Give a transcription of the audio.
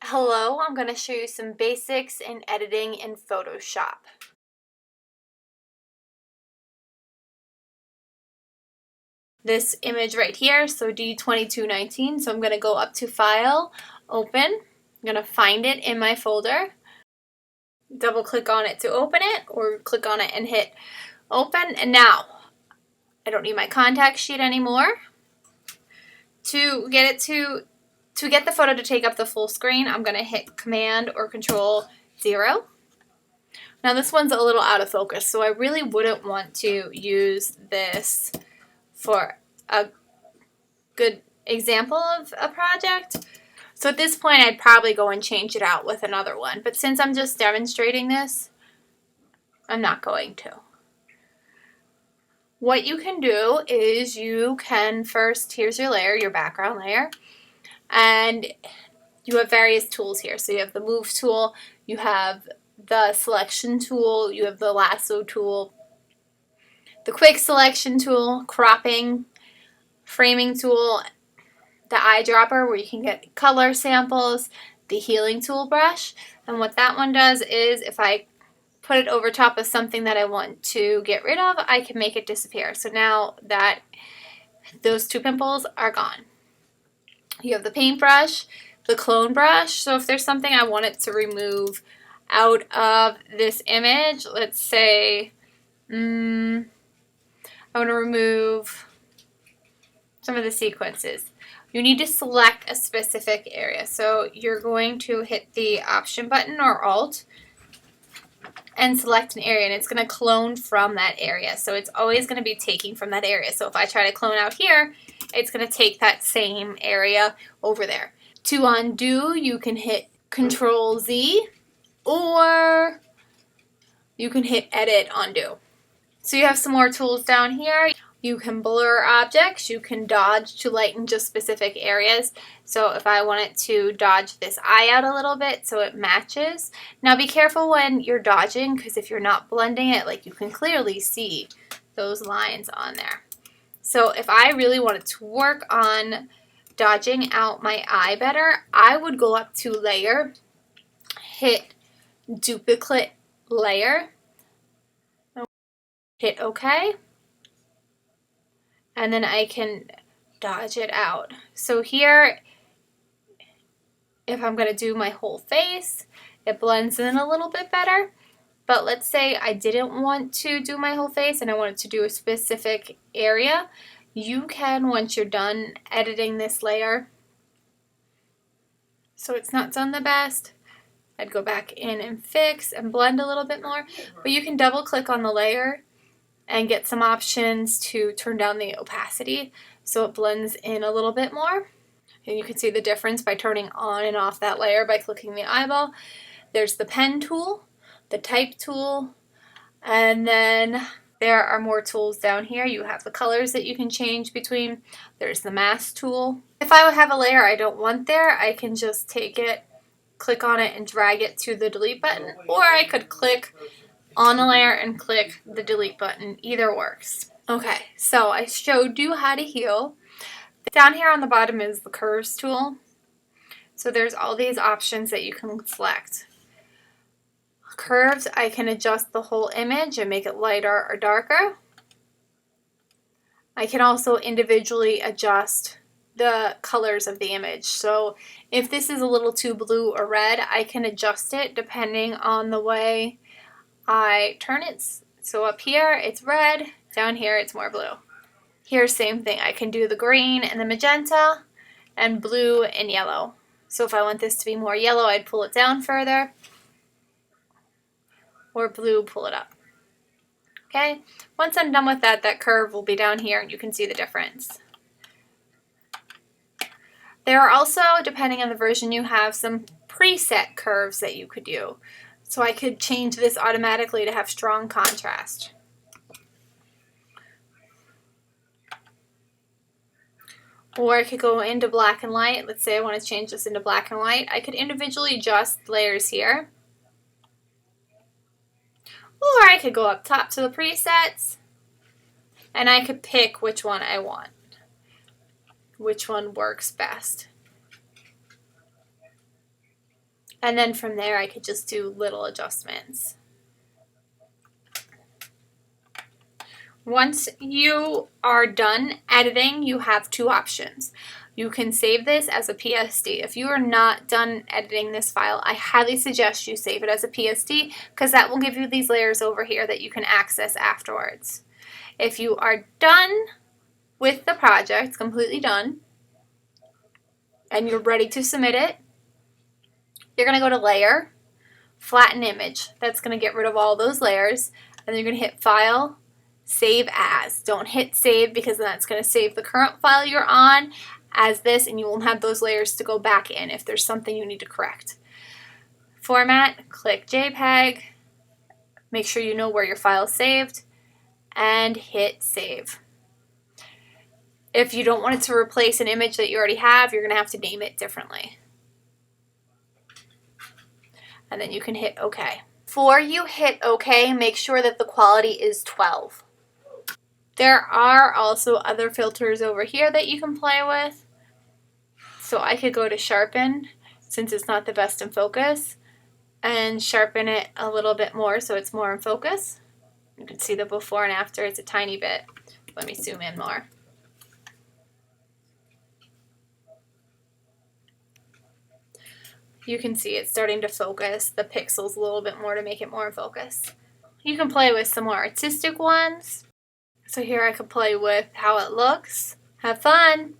Hello, I'm going to show you some basics in editing in Photoshop. This image right here, so D2219, so I'm going to go up to File, Open. I'm going to find it in my folder. Double click on it to open it, or click on it and hit Open. And now, I don't need my contact sheet anymore. To get the photo to take up the full screen, I'm going to hit Command or Control 0. Now this one's a little out of focus, so I really wouldn't want to use this for a good example of a project. So at this point, I'd probably go and change it out with another one. But since I'm just demonstrating this, I'm not going to. What you can do is you can first, here's your layer, your background layer, and you have various tools here. So you have the Move tool, you have the Selection tool, you have the Lasso tool, the Quick Selection tool, Cropping, Framing tool, the eyedropper where you can get color samples, the Healing tool brush. And what that one does is if I put it over top of something that I want to get rid of, I can make it disappear. So now that those two pimples are gone. You have the paintbrush, the clone brush. So if there's something I want it to remove out of this image, let's say I want to remove some of the sequences. You need to select a specific area. So you're going to hit the Option button or Alt and select an area, and it's going to clone from that area. So it's always going to be taking from that area. So if I try to clone out here, it's going to take that same area over there. To undo, you can hit Control Z, or you can hit Edit Undo. So you have some more tools down here. You can blur objects, you can dodge to lighten just specific areas. So if I wanted to dodge this eye out a little bit so it matches. Now be careful when you're dodging, because if you're not blending it, like you can clearly see those lines on there. So if I really wanted to work on dodging out my eye better, I would go up to Layer, hit Duplicate Layer, hit OK. And then I can dodge it out. So here, if I'm going to do my whole face, it blends in a little bit better. But let's say I didn't want to do my whole face and I wanted to do a specific area. You can, once you're done editing this layer, so it's not done the best, I'd go back in and fix and blend a little bit more. But you can double click on the layer and get some options to turn down the opacity so it blends in a little bit more. And you can see the difference by turning on and off that layer by clicking the eyeball. There's the pen tool, the type tool, and then there are more tools down here. You have the colors that you can change between. There's the mask tool. If I have a layer I don't want there, I can just take it, click on it, and drag it to the delete button, or I could click on the layer and click the delete button. Either works. Okay, so I showed you how to heal. Down here on the bottom is the curves tool. So there's all these options that you can select. Curves, I can adjust the whole image and make it lighter or darker. I can also individually adjust the colors of the image. So if this is a little too blue or red, I can adjust it depending on the way I turn it. So up here it's red, down here it's more blue. Here, same thing. I can do the green and the magenta and blue and yellow. So if I want this to be more yellow, I'd pull it down further, or blue, pull it up. Okay, once I'm done with that, that curve will be down here and you can see the difference. There are also, depending on the version you have, some preset curves that you could do. So I could change this automatically to have strong contrast. Or I could go into black and white. Let's say I want to change this into black and white. I could individually adjust layers here. Or I could go up top to the presets and I could pick which one I want, which one works best. And then from there I could just do little adjustments. Once you are done editing, you have two options. You can save this as a PSD. If you are not done editing this file, I highly suggest you save it as a PSD because that will give you these layers over here that you can access afterwards. If you are done with the project, completely done, and you're ready to submit it, you're going to go to Layer, Flatten Image. That's going to get rid of all those layers, and then you're going to hit File, Save As. Don't hit Save because then that's going to save the current file you're on as this, and you won't have those layers to go back in if there's something you need to correct. Format, click JPEG, make sure you know where your file is saved, and hit Save. If you don't want it to replace an image that you already have, you're going to have to name it differently. And then you can hit OK. Before you hit OK, make sure that the quality is 12. There are also other filters over here that you can play with. So I could go to Sharpen, since it's not the best in focus, and sharpen it a little bit more so it's more in focus. You can see the before and after, it's a tiny bit. Let me zoom in more. You can see it's starting to focus the pixels a little bit more to make it more in focus. You can play with some more artistic ones. So here I could play with how it looks. Have fun!